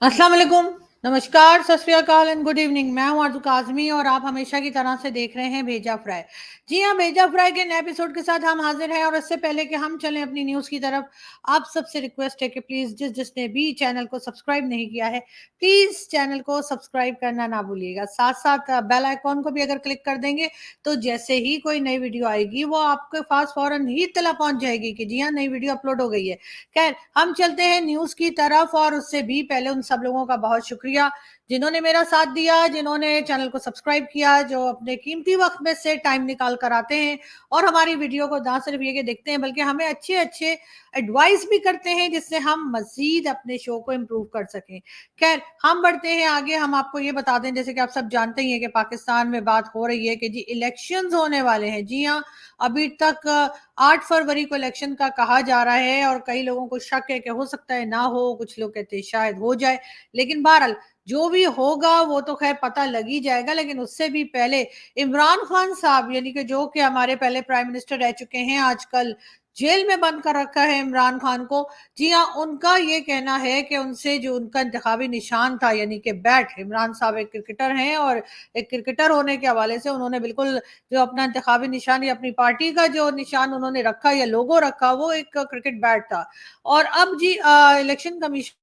अस्सलाम वालेकुम, नमस्कार, सत श्री अकाल एंड गुड इवनिंग। मैं हूं आरज़ू काज़मी और आप हमेशा की तरह से देख रहे हैं भेजा फ्राई। जी हाँ, भेजा फ्राई के नए एपिसोड के साथ हम हाजिर हैं और इससे पहले कि हम चलें अपनी न्यूज़ की तरफ, आप सबसे रिक्वेस्ट है कि प्लीज़ जिसने भी चैनल को सब्सक्राइब नहीं किया है, प्लीज़ चैनल को सब्सक्राइब करना ना भूलिएगा। साथ-साथ बेल आइकॉन को भी अगर क्लिक कर देंगे, तो जैसे ही कोई नई वीडियो आएगी, वो आपके पास फ़ौरन ही इत्तला पहुँच जाएगी कि जी हाँ, नई वीडियो अपलोड हो गई है। खैर, हम चलते हैं न्यूज़ की तरफ और उससे भी पहले उन सब लोगों का बहुत शुक्रिया जिन्होंने मेरा साथ दिया, जिन्होंने चैनल को सब्सक्राइब किया, जो अपने कीमती वक़्त में से टाइम निकाल कर आते हैं और हमारी वीडियो को ना सिर्फ़ ये कि देखते हैं बल्कि हमें अच्छे-अच्छे एडवाइस भी करते हैं जिससे हम मज़ीद अपने शो को इम्प्रूव कर सकें। ख़ैर, हम बढ़ते हैं आगे, हम आपको ये बता दें जैसे कि आप सब जानते ही हैं कि पाकिस्तान में बात हो रही है कि जी इलेक्शंस होने वाले हैं। जी हाँ, अभी तक 8 फरवरी को इलेक्शन का कहा जा रहा है और कई लोगों को शक है कि हो सकता है ना हो, कुछ लोग कहते हैं शायद हो जाए। लेकिन बहरहाल जो भी होगा वो तो ख़ैर पता लग ही जाएगा, लेकिन उससे भी पहले इमरान खान साहब यानी कि जो कि हमारे पहले प्राइम मिनिस्टर रह चुके हैं, आजकल जेल में बंद कर रखा है इमरान खान को। जी हाँ, उनका ये कहना है कि उनसे जो उनका इंतखाबी निशान था यानी कि बैट, इमरान साहब एक क्रिकेटर हैं और एक क्रिकेटर होने के हवाले से उन्होंने बिल्कुल जो अपना इंतखाबी निशान या अपनी पार्टी का जो निशान उन्होंने रखा या लोगो रखा वो एक क्रिकेट बैट था। और अब जी इलेक्शन कमीशन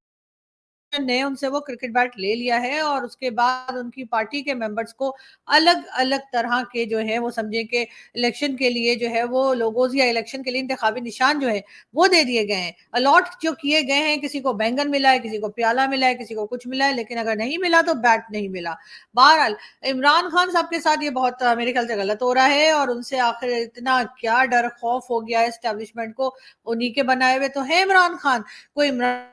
ने उनसे वो क्रिकेट बैट ले लिया है और उसके बाद उनकी पार्टी के मेंबर्स को अलग-अलग तरह के जो है वो समझें कि इलेक्शन के लिए जो है वो लोगोज़ या इलेक्शन के लिए इंतखाबी निशान जो है वो दे दिए गए हैं। अलॉट जो किए गए हैं, किसी को बैंगन मिला है, किसी को प्याला मिला है, किसी को कुछ मिला है, लेकिन अगर नहीं मिला तो बैट नहीं मिला। बहरहाल इमरान खान साहब के साथ ये बहुत मेरे ख्याल से गलत हो रहा है और उनसे आखिर इतना क्या डर खौफ हो गया है एस्टेब्लिशमेंट को, उन्हीं के बनाए हुए तो हैं इमरान खान। कोई इमरान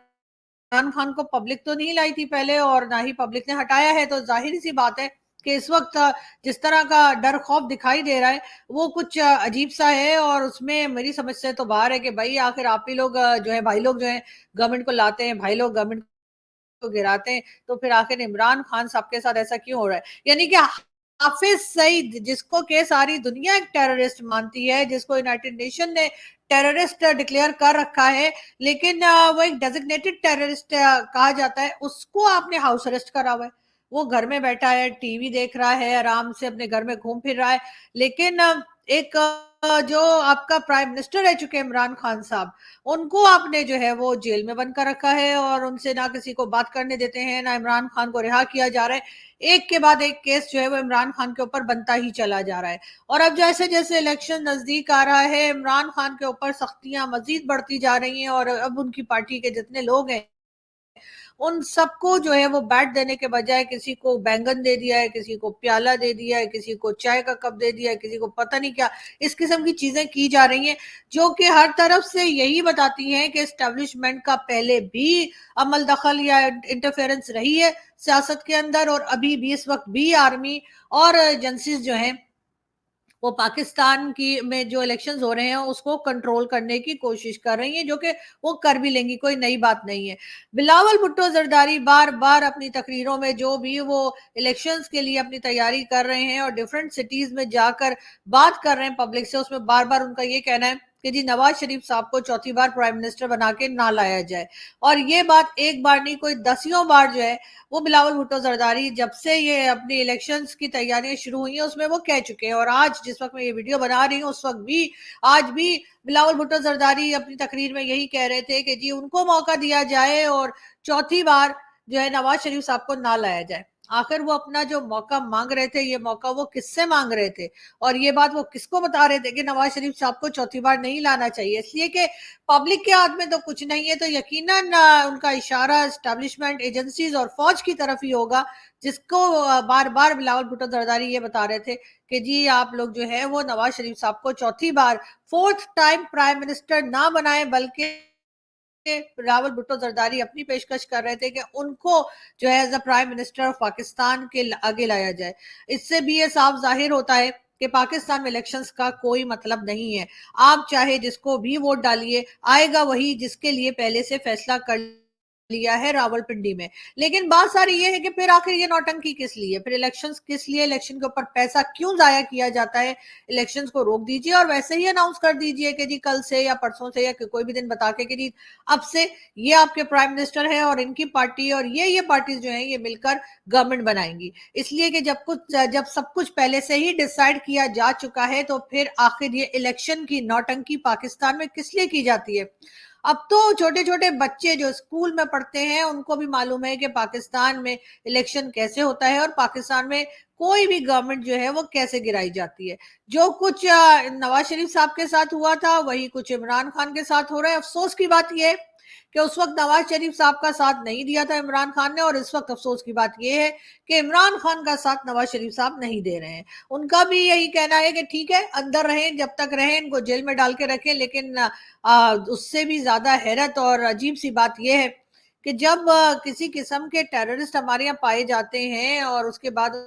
खान को पब्लिक तो नहीं लाई थी पहले और ना ही पब्लिक ने हटाया है, तो ज़ाहिर सी बात है कि इस वक़्त जिस तरह का डर खौफ दिखाई दे रहा है, वो कुछ अजीब-सा है और उसमें मेरी समझ से तो बाहर है कि भई आखिर आप ही लोग जो है भाई लोग जो हैं गवर्नमेंट को लाते हैं, भाई लोग गवर्नमेंट को गिराते हैं, तो फिर आखिर इमरान खान साहब के साथ ऐसा क्यों हो रहा है? यानी कि हाफ़िज़ सईद जिसको कि सारी दुनिया एक टेररिस्ट मानती है, जिसको यूनाइटेड नेशन ने टेररिस्ट डिक्लेयर कर रखा है, लेकिन वो एक डेज़िग्नेटेड टेररिस्ट कहा जाता है, उसको आपने हाउस अरेस्ट करा हुआ है। वो घर में बैठा है, टीवी देख रहा है, आराम से अपने घर में घूम फिर रहा है, लेकिन एक जो आपका प्राइम मिनिस्टर रह चुके हैं इमरान खान साहब, उनको आपने जो है वो जेल में बंद कर रखा है और उनसे ना किसी को बात करने देते हैं, ना इमरान खान को रिहा किया जा रहा है। एक के बाद एक केस जो है वो इमरान खान के ऊपर बनता ही चला जा रहा है। और अब जैसे-जैसे इलेक्शन नज़दीक आ रहा है, इमरान खान के ऊपर सख्तियाँ मज़ीद बढ़ती जा रही हैं और अब उनकी पार्टी के जितने लोग हैं उन सबको जो है वो बैट देने के बजाय किसी को बैंगन दे दिया है, किसी को प्याला दे दिया है, किसी को चाय का कप दे दिया है, किसी को पता नहीं क्या, इस किस्म की चीज़ें की जा रही हैं, जो कि हर तरफ से यही बताती हैं कि एस्टेब्लिशमेंट का पहले भी अमल दखल या इंटरफेरेंस रही है सियासत के अंदर और अभी भी इस वक़्त भी आर्मी और एजेंसीज़ जो हैं वो पाकिस्तान की में जो इलेक्शंस हो रहे हैं उसको कंट्रोल करने की कोशिश कर रही हैं जो कि वो कर भी लेंगी, कोई नई बात नहीं है। बिलावल भुट्टो जरदारी बार-बार अपनी तकरीरों में जो भी वो इलेक्शंस के लिए अपनी तैयारी कर रहे हैं और डिफरेंट सिटीज में जाकर बात कर रहे हैं पब्लिक से, उसमें बार-बार उनका ये कहना है कि जी नवाज शरीफ साहब को चौथी बार प्राइम मिनिस्टर बना के ना लाया जाए। और ये बात एक बार नहीं कोई दसियों बार जो है वो बिलावल भुट्टो जरदारी जब से ये अपनी इलेक्शंस की तैयारियां शुरू हुई हैं उसमें वो कह चुके हैं और आज जिस वक्त मैं ये वीडियो बना रही हूँ उस वक्त भी आज भी बिलावल भुट्टो जरदारी अपनी तकरीर में यही कह रहे थे कि जी उनको मौका दिया जाए और चौथी बार जो है नवाज शरीफ साहब को ना लाया जाए। आखिर वो अपना जो मौका मांग रहे थे ये मौका वो किससे मांग रहे थे और ये बात वो किसको बता रहे थे कि नवाज शरीफ साहब को चौथी बार नहीं लाना चाहिए, इसलिए कि पब्लिक के हाथ में तो कुछ नहीं है, तो यकीनन उनका इशारा एस्टेब्लिशमेंट एजेंसीज और फौज की तरफ ही होगा, जिसको बार बार बिलावल भुट्टो जरदारी ये बता रहे थे कि जी आप लोग जो है वो नवाज शरीफ साहब को चौथी बार फोर्थ टाइम प्राइम मिनिस्टर ना बनाए, बल्कि बिलावल भुट्टो जरदारी अपनी पेशकश कर रहे थे कि उनको जो है as a prime minister of Pakistan के आगे लाया जाए। इससे भी ये साफ जाहिर होता है कि पाकिस्तान में इलेक्शंस का कोई मतलब नहीं है। आप चाहे जिसको भी वोट डालिए, आएगा वही जिसके लिए पहले से फैसला कर लिया है रावलपिंडी में। लेकिन बात सारी ये है कि फिर आखिर ये नौटंकी किस लिए, फिर इलेक्शंस किस लिए, इलेक्शन के ऊपर पैसा क्यों जाया किया जाता है? इलेक्शंस को रोक दीजिए और वैसे ही अनाउंस कर दीजिए कि जी कल से या परसों से या कोई भी दिन बता के कि जी अब से ये आपके प्राइम मिनिस्टर है और इनकी पार्टी और ये पार्टीज जो है ये मिलकर गवर्नमेंट बनाएंगी। इसलिए कि जब सब कुछ पहले से ही डिसाइड किया जा चुका है तो फिर आखिर ये इलेक्शन की नौटंकी पाकिस्तान में किस लिए की जाती है? अब तो छोटे छोटे बच्चे जो स्कूल में पढ़ते हैं उनको भी मालूम है कि पाकिस्तान में इलेक्शन कैसे होता है और पाकिस्तान में कोई भी गवर्नमेंट जो है वो कैसे गिराई जाती है। जो कुछ नवाज शरीफ साहब के साथ हुआ था वही कुछ इमरान खान के साथ हो रहा है। अफसोस की बात यह है कि उस वक्त नवाज शरीफ साहब का साथ नहीं दिया था इमरान खान ने, और इस वक्त अफसोस की बात यह है कि इमरान खान का साथ नवाज शरीफ साहब नहीं दे रहे हैं। उनका भी यही कहना है कि ठीक है अंदर रहें, जब तक रहें इनको जेल में डाल के रखें। लेकिन उससे भी ज्यादा हैरत और अजीब सी बात यह है कि जब किसी किस्म के टेररिस्ट हमारे यहाँ पाए जाते हैं और उसके बाद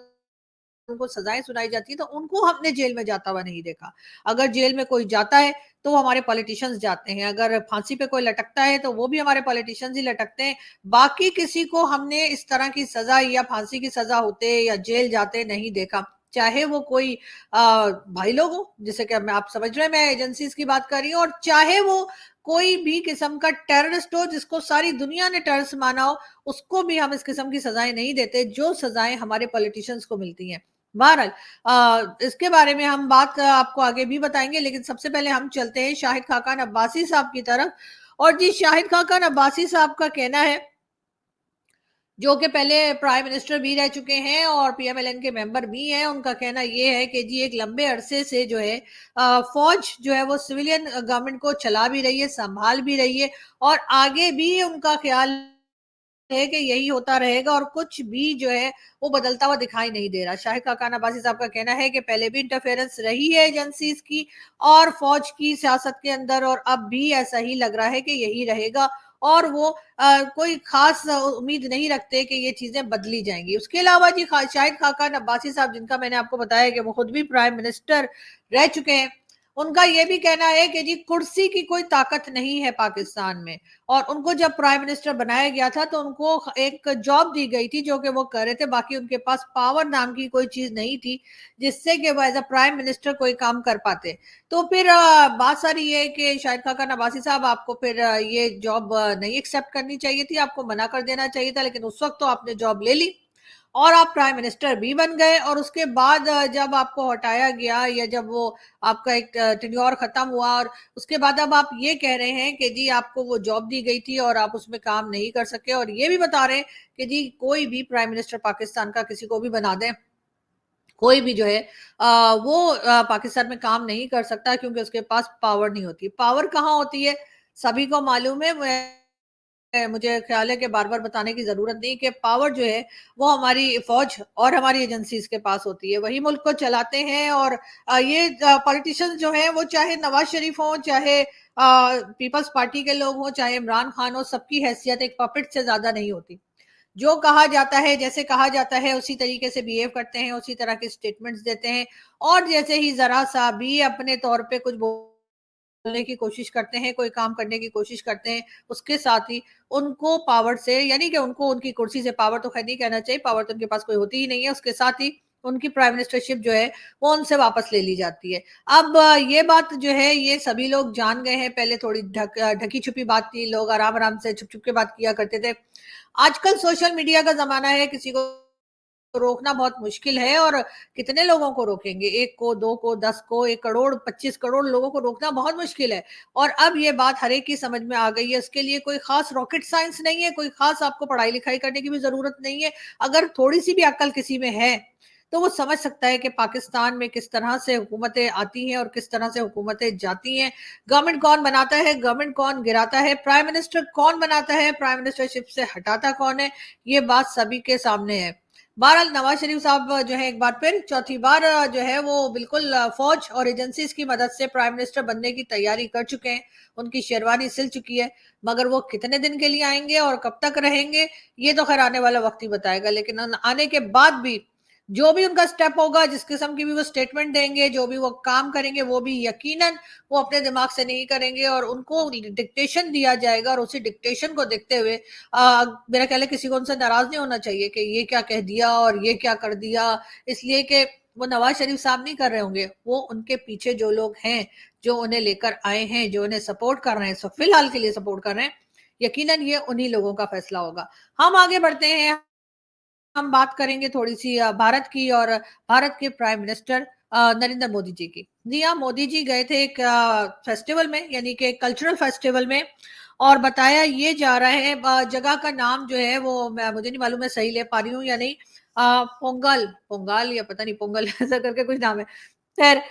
उनको सजाएं सुनाई जाती है तो उनको हमने जेल में जाता हुआ नहीं देखा। अगर जेल में कोई जाता है तो हमारे पॉलिटिशियंस जाते हैं, अगर फांसी पे कोई लटकता है तो वो भी हमारे पॉलिटिशियंस ही लटकते हैं। बाकी किसी को हमने इस तरह की सजा या फांसी की सजा होते या जेल जाते नहीं देखा, चाहे वो कोई भाई लोग हो, जैसे कि मैं आप समझ रहे हैं मैं एजेंसीज की बात कर रही हूँ, और चाहे वो कोई भी किस्म का टेररिस्ट हो जिसको सारी दुनिया ने टेररिस्ट माना हो, उसको भी हम इस किस्म की सजाएं नहीं देते जो सजाएं हमारे पॉलिटिशियंस को मिलती हैं। बहरहाल इसके बारे में हम बात आपको आगे भी बताएंगे, लेकिन सबसे पहले हम चलते हैं शाहिद खाकान अब्बासी साहब की तरफ। और जी शाहिद खाकान अब्बासी साहब का कहना है, जो कि पहले प्राइम मिनिस्टर भी रह चुके हैं और पीएमएलएन के मेंबर भी हैं, उनका कहना ये है कि जी एक लंबे अरसे से जो है फौज जो है वो सिविलियन गवर्नमेंट को चला भी रही है, संभाल भी रही है, और आगे भी उनका ख्याल है कि यही होता रहेगा और कुछ भी जो है वो बदलता हुआ दिखाई नहीं दे रहा। शाहिद खाकान अब्बासी साहब का कहना है कि पहले भी इंटरफेरेंस रही है एजेंसीज की और फौज की सियासत के अंदर, और अब भी ऐसा ही लग रहा है कि यही रहेगा, और वो कोई खास उम्मीद नहीं रखते कि ये चीजें बदली जाएंगी। उसके अलावा जी शाहिद खाकान अब्बासी साहब, जिनका मैंने आपको बताया कि वो खुद भी प्राइम मिनिस्टर रह चुके हैं, उनका ये भी कहना है कि जी कुर्सी की कोई ताकत नहीं है पाकिस्तान में, और उनको जब प्राइम मिनिस्टर बनाया गया था तो उनको एक जॉब दी गई थी जो कि वो कर रहे थे, बाकी उनके पास पावर नाम की कोई चीज नहीं थी जिससे कि वो एज अ प्राइम मिनिस्टर कोई काम कर पाते। तो फिर बात सारी ये है कि शाहिद खाकान अब्बासी साहब आपको फिर ये जॉब नहीं एक्सेप्ट करनी चाहिए थी, आपको मना कर देना चाहिए था, लेकिन उस वक्त तो आपने जॉब ले ली और आप प्राइम मिनिस्टर भी बन गए, और उसके बाद जब आपको हटाया गया या जब वो आपका एक टेन्योर खत्म हुआ और उसके बाद अब आप ये कह रहे हैं कि जी आपको वो जॉब दी गई थी और आप उसमें काम नहीं कर सके, और ये भी बता रहे हैं कि जी कोई भी प्राइम मिनिस्टर पाकिस्तान का किसी को भी बना दें, कोई भी जो है वो पाकिस्तान में काम नहीं कर सकता क्योंकि उसके पास पावर नहीं होती। पावर कहाँ होती है सभी को मालूम है। मुझे ख्याल है कि बार बार बताने की जरूरत नहीं कि पावर जो है वो हमारी फौज और हमारी एजेंसीज के पास होती है, वही मुल्क को चलाते हैं। और ये पॉलिटिशियंस जो है वो चाहे नवाज शरीफ हो, चाहे पीपल्स पार्टी के लोग हो, चाहे इमरान खान हो, सबकी हैसियत एक पपेट से ज्यादा नहीं होती। जो कहा जाता है, जैसे कहा जाता है उसी तरीके से बिहेव करते हैं, उसी तरह के स्टेटमेंट्स देते हैं, और जैसे ही जरा सा भी अपने तौर पे कुछ बोलने की कोशिश करते हैं, कोई काम करने की कोशिश करते हैं, उसके साथ ही उनको पावर से, यानी कि उनको उनकी कुर्सी से, पावर तो खैर नहीं कहना चाहिए, पावर तो उनके पास कोई होती ही नहीं है, उसके साथ ही उनकी प्राइम मिनिस्टरशिप जो है वो उनसे वापस ले ली जाती है। अब ये बात जो है ये सभी लोग जान गए हैं, पहले थोड़ी ढकी छुपी बात थी, लोग आराम आराम से छुप छुप के बात किया करते थे। आजकल सोशल मीडिया का जमाना है, किसी को रोकना बहुत मुश्किल है, और कितने लोगों को रोकेंगे, एक को, दो को, 10 को, 1 करोड़ 25 करोड़ लोगों को रोकना बहुत मुश्किल है। और अब ये बात हर एक की समझ में आ गई है, इसके लिए कोई खास रॉकेट साइंस नहीं है, कोई खास आपको पढ़ाई लिखाई करने की भी जरूरत नहीं है। अगर थोड़ी सी भी अक्ल किसी में है तो वो समझ सकता है कि पाकिस्तान में किस तरह से हुकूमतें आती हैं और किस तरह से हुकूमतें जाती हैं, गवर्नमेंट कौन बनाता है, गवर्नमेंट कौन गिराता है, प्राइम मिनिस्टर कौन बनाता है, प्राइम मिनिस्टरशिप से हटाता कौन है, ये बात सभी के सामने है। बहरहाल नवाज शरीफ साहब जो है एक बार फिर चौथी बार जो है वो बिल्कुल फौज और एजेंसीज की मदद से प्राइम मिनिस्टर बनने की तैयारी कर चुके हैं, उनकी शेरवानी सिल चुकी है, मगर वो कितने दिन के लिए आएंगे और कब तक रहेंगे ये तो खैर आने वाला वक्त ही बताएगा। लेकिन आने के बाद भी जो भी उनका स्टेप होगा, जिस किस्म की भी वो स्टेटमेंट देंगे, जो भी वो काम करेंगे, वो भी यकीनन वो अपने दिमाग से नहीं करेंगे और उनको डिक्टेशन दिया जाएगा और उसी डिक्टेशन को देखते हुए मेरा ख्याल है किसी को उनसे नाराज नहीं होना चाहिए कि ये क्या कह दिया और ये क्या कर दिया, इसलिए कि वो नवाज शरीफ साहब नहीं कर रहे होंगे, वो उनके पीछे जो लोग हैं, जो उन्हें लेकर आए हैं, जो उन्हें सपोर्ट कर रहे हैं, सो फिलहाल के लिए सपोर्ट कर रहे हैं, यकीनन ये उन्हीं लोगों का फैसला होगा। हम आगे बढ़ते हैं, हम बात करेंगे थोड़ी सी भारत की और भारत के प्राइम मिनिस्टर नरेंद्र मोदी जी की। जी हाँ, मोदी जी गए थे एक फेस्टिवल में, यानी कि कल्चरल फेस्टिवल में, और बताया ये जा रहा है, जगह का नाम जो है वो मुझे नहीं मालूम मैं सही ले पा रही हूँ या नहीं, पोंगल पोंगल या पता नहीं पोंगल ऐसा करके कुछ नाम है। खैर,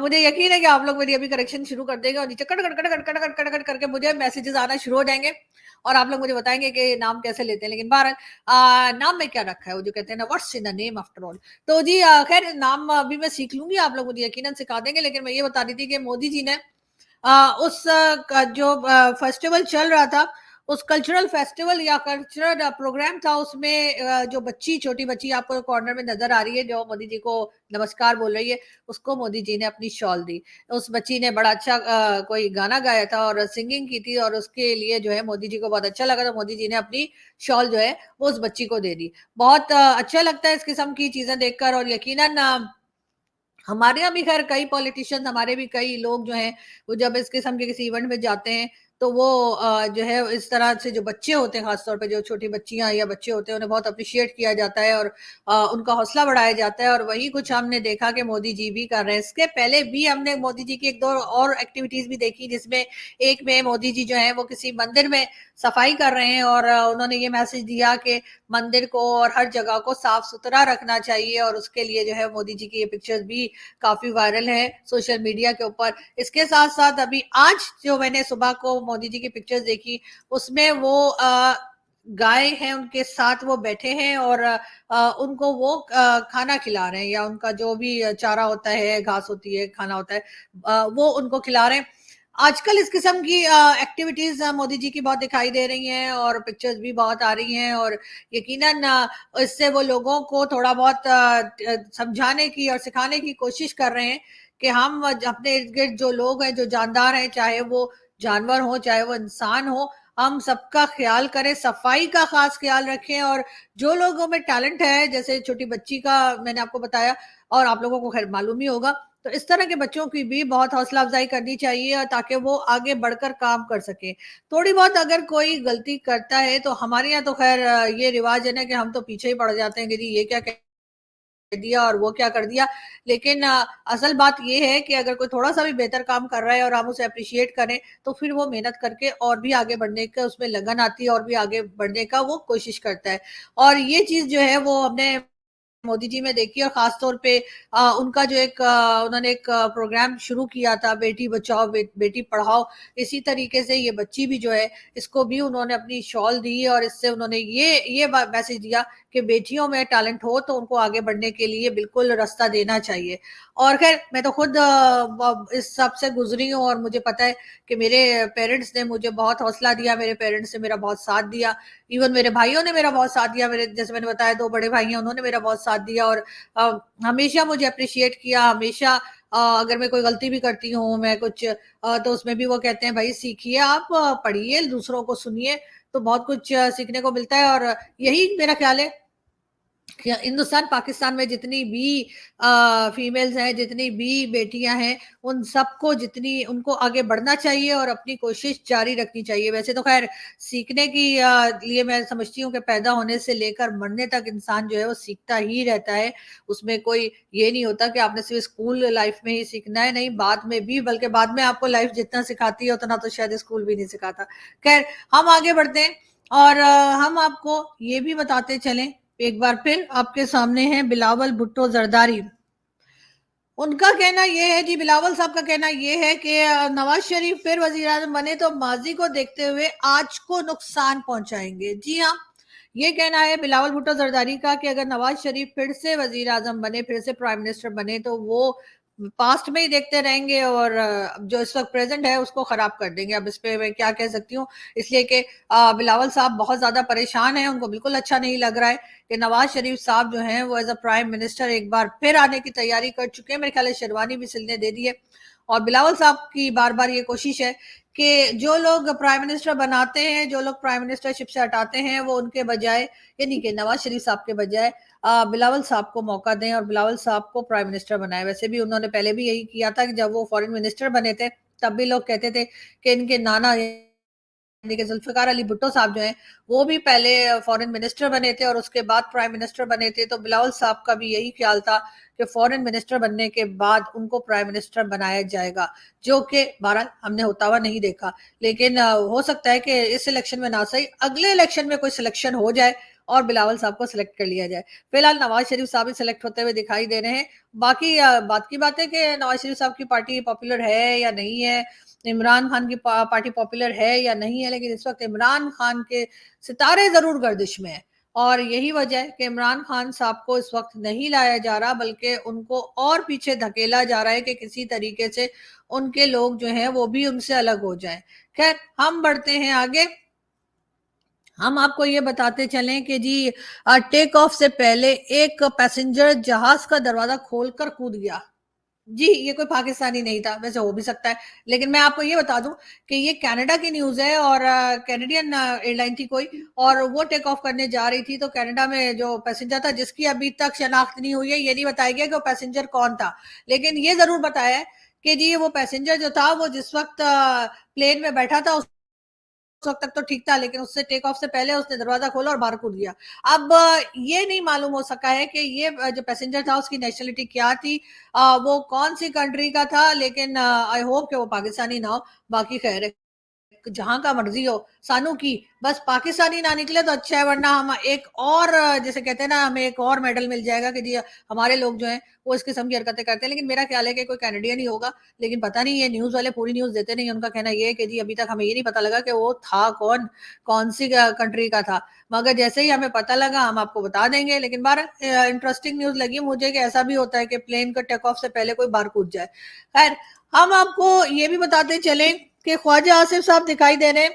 मुझे यकीन है कि आप लोग मेरी अभी करेक्शन शुरू कर देंगे और नीचे cut cut cut cut cut cut cut cut करके मुझे मैसेजेस आना शुरू हो जाएंगे और आप लोग मुझे बताएंगे कि नाम कैसे लेते हैं, लेकिन बहरहाल नाम में क्या रखा है, वो जो कहते हैं ना, what's in the name after all. तो जी खैर, नाम अभी मैं सीख लूंगी, आप लोग मुझे यकीनन सिखा देंगे, लेकिन मैं ये बता रही थी कि मोदी जी ने उस जो फेस्टिवल चल रहा था, उस कल्चरल फेस्टिवल या कल्चरल प्रोग्राम था, उसमें जो बच्ची, छोटी बच्ची आपको कॉर्नर में नजर आ रही है, जो मोदी जी को नमस्कार बोल रही है, उसको मोदी जी ने अपनी शॉल दी। उस बच्ची ने बड़ा अच्छा कोई गाना गाया था और सिंगिंग की थी, और उसके लिए जो है मोदी जी को बहुत अच्छा लगा, तो मोदी जी ने अपनी शॉल जो है वो उस बच्ची को दे दी। बहुत अच्छा लगता है इस किस्म की चीजें देखकर, और यकीनन हमारे यहाँ भी खैर कई पॉलिटिशियंस, हमारे भी कई लोग जो हैं, वो जब इस किस्म के किसी इवेंट में जाते हैं, तो वो जो है इस तरह से जो बच्चे होते हैं, खासतौर पे जो छोटी बच्चियां या बच्चे होते हैं, उन्हें बहुत अप्रिशिएट किया जाता है और उनका हौसला बढ़ाया जाता है, और वही कुछ हमने देखा कि मोदी जी भी कर रहे हैं। इसके पहले भी हमने मोदी जी की एक दो और एक्टिविटीज भी देखी, जिसमें एक में मोदी जी जो है वो किसी मंदिर में सफाई कर रहे हैं और उन्होंने ये मैसेज दिया कि मंदिर को और हर जगह को साफ सुथरा रखना चाहिए, और उसके लिए जो है मोदी जी की ये पिक्चर्स भी काफी वायरल है सोशल मीडिया के ऊपर। इसके साथ साथ अभी आज जो मैंने सुबह को मोदी जी की पिक्चर्स देखी, उसमें वो गाय हैं, उनके साथ वो बैठे हैं और उनको वो खाना खिला रहे हैं, या उनका जो भी चारा होता है, घास होती है, खाना होता है, वो उनको खिला रहे हैं। आजकल इस किस्म की एक्टिविटीज मोदी जी की बहुत दिखाई दे रही हैं और पिक्चर्स भी बहुत आ रही हैं, और यकीनन इससे वो लोगों को थोड़ा बहुत समझाने की और सिखाने की कोशिश कर रहे हैं कि हम अपने इर्द गिर्द जो लोग हैं, जो जानदार हैं, चाहे वो जानवर हो, चाहे वो इंसान हो, हम सबका ख्याल करें, सफाई का खास ख्याल रखें, और जो लोगों में टैलेंट है, जैसे छोटी बच्ची का मैंने आपको बताया, और आप लोगों को खैर मालूम ही होगा, तो इस तरह के बच्चों की भी बहुत हौसला अफजाई करनी चाहिए, और ताकि वो आगे बढ़कर काम कर सके। थोड़ी बहुत अगर कोई गलती करता है, तो हमारे यहाँ तो खैर ये रिवाज है ना कि हम तो पीछे ही पड़ जाते हैं कि जी ये क्या कह दिया और वो क्या कर दिया, लेकिन असल बात ये है कि अगर कोई थोड़ा सा भी बेहतर काम कर रहा है और हम उसे अप्रिशिएट करें, तो फिर वो मेहनत करके और भी आगे बढ़ने का उसमें लगन आती है, और भी आगे बढ़ने का वो कोशिश करता है। और ये चीज जो है वो हमने मोदी जी में देखी, और खास तौर पे उनका जो एक उन्होंने एक प्रोग्राम शुरू किया था, बेटी बचाओ बेटी पढ़ाओ, इसी तरीके से ये बच्ची भी जो है, इसको भी उन्होंने अपनी शॉल दी, और इससे उन्होंने ये मैसेज दिया कि बेटियों में टैलेंट हो तो उनको आगे बढ़ने के लिए बिल्कुल रास्ता देना चाहिए। और खैर, मैं तो खुद इस सब से गुजरी हूँ, और मुझे पता है कि मेरे पेरेंट्स ने मुझे बहुत हौसला दिया, मेरे पेरेंट्स ने मेरा बहुत साथ दिया, इवन मेरे भाइयों ने मेरा बहुत साथ दिया, मेरे जैसे मैंने बताया 2 बड़े भाई हैं, उन्होंने मेरा बहुत साथ दिया, और हमेशा मुझे एप्रिशिएट किया, हमेशा अगर मैं कोई गलती भी करती हूँ, मैं कुछ तो उसमें भी वो कहते हैं, भाई सीखिए आप, पढ़िए, दूसरों को सुनिए, तो बहुत कुछ सीखने को मिलता है, और यही मेरा ख्याल है हिंदुस्तान पाकिस्तान में जितनी भी फीमेल्स हैं, जितनी भी बेटियां हैं, उन सबको जितनी उनको आगे बढ़ना चाहिए और अपनी कोशिश जारी रखनी चाहिए। वैसे तो खैर सीखने की लिए मैं समझती हूँ कि पैदा होने से लेकर मरने तक इंसान जो है वो सीखता ही रहता है, उसमें कोई ये नहीं होता कि आपने सिर्फ स्कूल लाइफ में ही सीखना है, नहीं, बाद में भी, बल्कि बाद में आपको लाइफ जितना सिखाती है उतना तो शायद स्कूल भी नहीं सिखाता। खैर, हम आगे बढ़ते हैं, और हम आपको ये भी बताते चलें, एक बार फिर आपके सामने है बिलावल भुट्टो जरदारी। उनका कहना यह है जी, बिलावल साहब का कहना यह है कि नवाज शरीफ फिर वजीर आजम बने तो माजी को देखते हुए आज को नुकसान पहुंचाएंगे। जी हाँ, ये कहना है बिलावल भुट्टो जरदारी का कि अगर नवाज शरीफ फिर से वजीर आजम बने, फिर से प्राइम मिनिस्टर बने, तो वो पास्ट में ही देखते रहेंगे और जो इस वक्त प्रेजेंट है उसको खराब कर देंगे। अब इस पे मैं क्या कह सकती हूँ, इसलिए कि बिलावल साहब बहुत ज्यादा परेशान हैं, उनको बिल्कुल अच्छा नहीं लग रहा है कि नवाज शरीफ साहब जो हैं वो एज अ प्राइम मिनिस्टर एक बार फिर आने की तैयारी कर चुके हैं। मेरे ख्याल है शेरवानी भी सिलने दे दी है, और बिलावल साहब की बार बार ये कोशिश है कि जो लोग प्राइम मिनिस्टर बनाते हैं, जो लोग प्राइम मिनिस्टरशिप से हटाते हैं, वो उनके बजाय, यानी कि नवाज शरीफ साहब के बजाय बिलावल साहब को मौका दें और बिलावल साहब को प्राइम मिनिस्टर बनाए। वैसे भी उन्होंने पहले भी यही किया था कि जब वो फॉरेन मिनिस्टर बने थे तब भी लोग कहते थे कि इनके नाना यानी कि जुल्फिकार अली भुट्टो साहब जो हैं वो भी पहले फॉरेन मिनिस्टर बने थे और उसके बाद प्राइम मिनिस्टर बने थे। तो बिलावल साहब का भी यही ख्याल था कि फॉरेन मिनिस्टर बनने के बाद उनको प्राइम मिनिस्टर बनाया जाएगा, जो कि बहरहाल हमने होता हुआ नहीं देखा। लेकिन हो सकता है कि इस इलेक्शन में ना सही, अगले इलेक्शन में कोई सिलेक्शन हो जाए और बिलावल साहब को सिलेक्ट कर लिया जाए। फिलहाल नवाज शरीफ साहब ही सिलेक्ट होते हुए दिखाई दे रहे हैं। बाकी बात की बात है कि नवाज शरीफ साहब की पार्टी पॉपुलर है या नहीं है, इमरान खान की पार्टी पॉपुलर है या नहीं है, लेकिन इस वक्त इमरान खान के सितारे जरूर गर्दिश में है। और यही वजह है कि इमरान खान साहब को इस वक्त नहीं लाया जा रहा, बल्कि उनको और पीछे धकेला जा रहा है कि किसी तरीके से उनके लोग जो हैं वो भी उनसे अलग हो जाएं। खैर, हम बढ़ते हैं आगे। हम आपको ये बताते चलें कि जी टेक ऑफ से पहले एक पैसेंजर जहाज का दरवाजा खोलकर कूद गया। जी, ये कोई पाकिस्तानी नहीं था, वैसे हो भी सकता है, लेकिन मैं आपको ये बता दूं कि ये कनाडा की न्यूज़ है और कैनेडियन एयरलाइन थी कोई, और वो टेक ऑफ करने जा रही थी। तो कनाडा में जो पैसेंजर था, जिसकी अभी तक शनाख्त नहीं हुई है, ये नहीं बताया गया कि वो पैसेंजर कौन था, लेकिन ये जरूर बताया है कि जी वो पैसेंजर जो था वो जिस वक्त प्लेन में बैठा था उस वक्त तक तो ठीक था, लेकिन उससे टेक ऑफ से पहले उसने दरवाजा खोला और बाहर कूद गया। अब ये नहीं मालूम हो सका है कि ये जो पैसेंजर था उसकी नेशनलिटी क्या थी, वो कौन सी कंट्री का था, लेकिन आई होप कि वो पाकिस्तानी ना हो। बाकी खैर है, जहां का मर्जी हो, सानू की बस पाकिस्तानी ना निकले तो अच्छा है, वरना हम एक और जैसे कहते हैं ना, हमें एक और मेडल मिल जाएगा कि जी हमारे लोग जो हैं वो इस किस्म की हरकतें करते हैं। लेकिन मेरा ख्याल है कि कोई कैनेडियन ही होगा, लेकिन पता नहीं, ये न्यूज वाले पूरी न्यूज देते नहीं। उनका कहना ये है कि जी अभी तक हमें ये नहीं पता लगा कि वो था कौन, कौन सी कंट्री का था, मगर जैसे ही हमें पता लगा हम आपको बता देंगे। लेकिन बार इंटरेस्टिंग न्यूज लगी मुझे कि ऐसा भी होता है कि प्लेन का टेक ऑफ से पहले कोई बाहर कूद जाए। खैर, हम आपको ये भी बताते चले कि ख्वाजा आसिफ साहब दिखाई दे रहे हैं।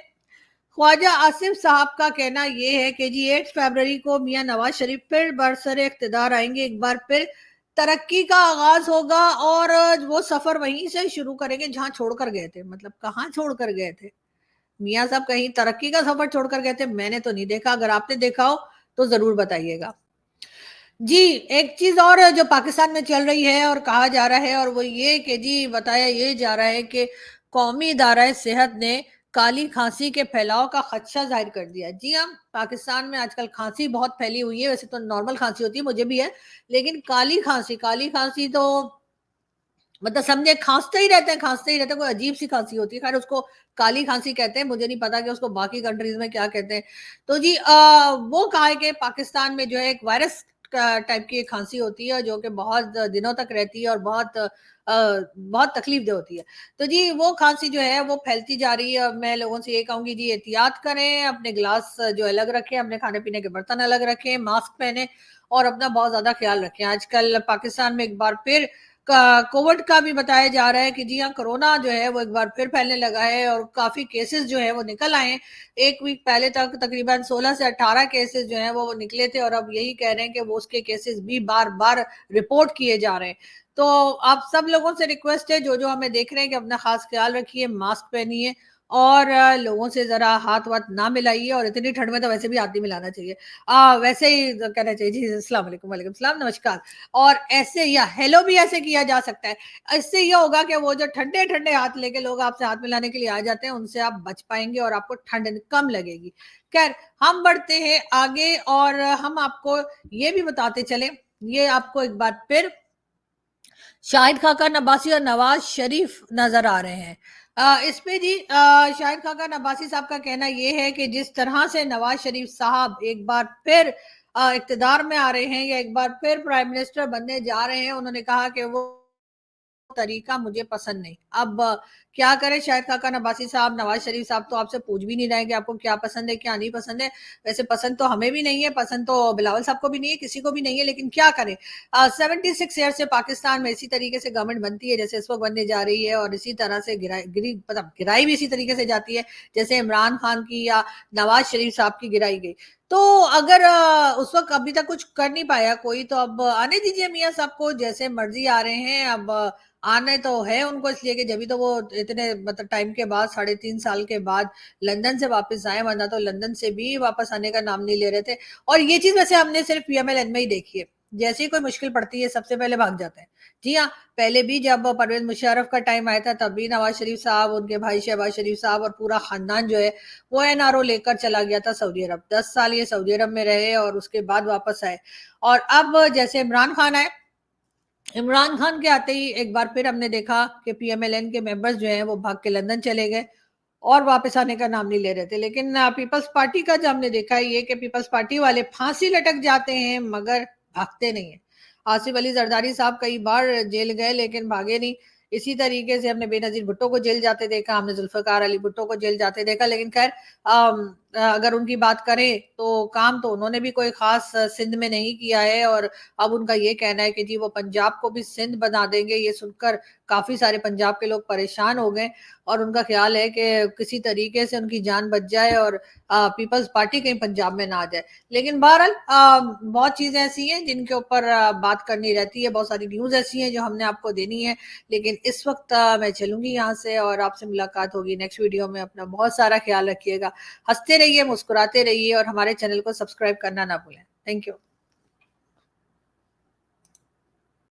ख्वाजा आसिफ साहब का कहना यह है कि जी 8 फरवरी को मियां नवाज शरीफ फिर बरसरे इख्तिदार आएंगे, एक बार फिर तरक्की का आगाज होगा और वो सफर वहीं से शुरू करेंगे जहां छोड़कर गए थे। मतलब कहाँ छोड़कर गए थे मियां साहब? कहीं तरक्की का सफर छोड़कर गए थे? मैंने तो नहीं देखा, अगर आपने देखा हो तो जरूर बताइएगा। जी, एक चीज और जो पाकिस्तान में चल रही है और कहा जा रहा है, और वो ये कि जी बताया ये जा रहा है कि कौमी इदारा सेहत ने काली खांसी के फैलाव का खदशा जाहिर कर दिया है। जी हाँ, पाकिस्तान में आजकल खांसी बहुत फैली हुई है। वैसे तो नॉर्मल खांसी होती है, मुझे भी है, लेकिन काली खांसी तो मतलब समझे खांसते ही रहते हैं, खांसते ही रहते हैं, कोई अजीब सी खांसी होती है। खैर, उसको काली खांसी कहते हैं, मुझे नहीं पता कि उसको बाकी कंट्रीज में क्या कहते हैं। तो जी वो कहा है कि पाकिस्तान में जो है एक वायरस टाइप की एक खांसी होती है जो कि बहुत दिनों तक रहती है और बहुत तकलीफ दे होती है। तो जी वो खांसी जो है वो फैलती जा रही है। मैं लोगों से ये कहूंगी जी एहतियात करें, अपने गिलास जो अलग रखें, अपने खाने पीने के बर्तन अलग रखें, मास्क पहने और अपना बहुत ज्यादा ख्याल रखें। आजकल पाकिस्तान में एक बार फिर कोविड का भी बताया जा रहा है कि जी हाँ, कोरोना जो है वो एक बार फिर फैलने लगा है और काफी केसेस जो है वो निकल आए हैं। एक वीक पहले तक तकरीबन 16 से 18 केसेस जो है वो निकले थे, और अब यही कह रहे हैं कि वो उसके केसेस भी बार बार रिपोर्ट किए जा रहे हैं। तो आप सब लोगों से रिक्वेस्ट है, जो जो हमें देख रहे हैं, कि अपना खास ख्याल रखिए, मास्क पहनिए और लोगों से जरा हाथ वाथ ना मिलाइए, और इतनी ठंड में तो वैसे भी हाथ नहीं मिलाना चाहिए। वैसे ही कहना चाहिए जी अस्सलाम वालेकुम, वालेकुम सलाम, नमस्कार। और ऐसे या हेलो भी ऐसे किया जा सकता है। इससे ये होगा कि वो जो ठंडे ठंडे हाथ लेके लोग आपसे हाथ मिलाने के लिए आ जाते हैं, उनसे आप बच पाएंगे और आपको ठंड कम लगेगी। खैर, हम बढ़ते हैं आगे और हम आपको ये भी बताते चले, ये आपको एक बार फिर शाहिद खाकन अब्बासी और नवाज शरीफ नजर आ रहे हैं। इस पे जी शाहिद खाकन अब्बासी साहब का कहना यह है कि जिस तरह से नवाज शरीफ साहब एक बार फिर इक्तदार में आ रहे हैं या एक बार फिर प्राइम मिनिस्टर बनने जा रहे हैं, उन्होंने कहा कि वो तरीका मुझे पसंद नहीं। अब क्या करें, शाहिद खाकान अब्बासी साहब, नवाज शरीफ साहब तो आपसे पूछ भी नहीं रहे कि आपको क्या पसंद है क्या नहीं पसंद है। वैसे पसंद तो हमें भी नहीं है, पसंद तो बिलावल साहब को भी नहीं है, किसी को भी नहीं है, लेकिन क्या करें। 76 ईयर से पाकिस्तान में इसी तरीके से गवर्नमेंट बनती है जैसे इस वक्त बनने जा रही है, और इसी तरह से गिराई भी इसी तरीके से जाती है जैसे इमरान खान की या नवाज शरीफ साहब की गिराई गई। तो अगर उस वक्त अभी तक कुछ कर नहीं पाया कोई, तो अब आने दीजिए मियाँ साहब को, जैसे मर्जी आ रहे हैं। अब आने तो है उनको, इसलिए कि जब तो वो इतने मतलब टाइम के बाद, 3.5 साल के बाद लंदन से वापस आए, वरना तो लंदन से भी वापस आने का नाम नहीं ले रहे थे। और ये चीज वैसे हमने सिर्फ पीएमएलएन में ही देखी है, जैसे ही कोई मुश्किल पड़ती है सबसे पहले भाग जाते हैं। जी हाँ, पहले भी जब परवेज मुशर्रफ का टाइम आया था तब भी नवाज शरीफ साहब, उनके भाई शहबाज शरीफ साहब और पूरा खानदान जो है वो एनआरओ लेकर चला गया था सऊदी अरब। 10 साल ये सऊदी अरब में रहे और उसके बाद वापस आए। और अब जैसे इमरान खान आए, इमरान खान के आते ही एक बार फिर हमने देखा कि पीएमएलएन के मेंबर्स जो हैं वो भाग के लंदन चले गए और वापस आने का नाम नहीं ले रहे थे। लेकिन पीपल्स पार्टी का जो हमने देखा ये कि पीपल्स पार्टी वाले फांसी लटक जाते हैं मगर भागते नहीं है। आसिफ अली जरदारी साहब कई बार जेल गए लेकिन भागे नहीं। इसी तरीके से हमने बेनजीर भुट्टो को जेल जाते देखा, हमने जुल्फकार अली भुट्टो को जेल जाते देखा। लेकिन खैर अगर उनकी बात करें तो काम तो उन्होंने भी कोई खास सिंध में नहीं किया है, और अब उनका ये कहना है कि जी वो पंजाब को भी सिंध बना देंगे। ये सुनकर काफी सारे पंजाब के लोग परेशान हो गए और उनका ख्याल है कि किसी तरीके से उनकी जान बच जाए और पीपल्स पार्टी कहीं पंजाब में ना आ जाए। लेकिन बहरहाल बहुत चीजें ऐसी हैं जिनके ऊपर बात करनी रहती है, बहुत सारी न्यूज ऐसी हैं जो हमने आपको देनी है। लेकिन इस वक्त मैं चलूंगी यहाँ से और आपसे मुलाकात होगी नेक्स्ट वीडियो में। अपना बहुत सारा ख्याल रखिएगा, हंसते रहिए, मुस्कुराते रहिए और हमारे चैनल को सब्सक्राइब करना ना भूलें। Thank you.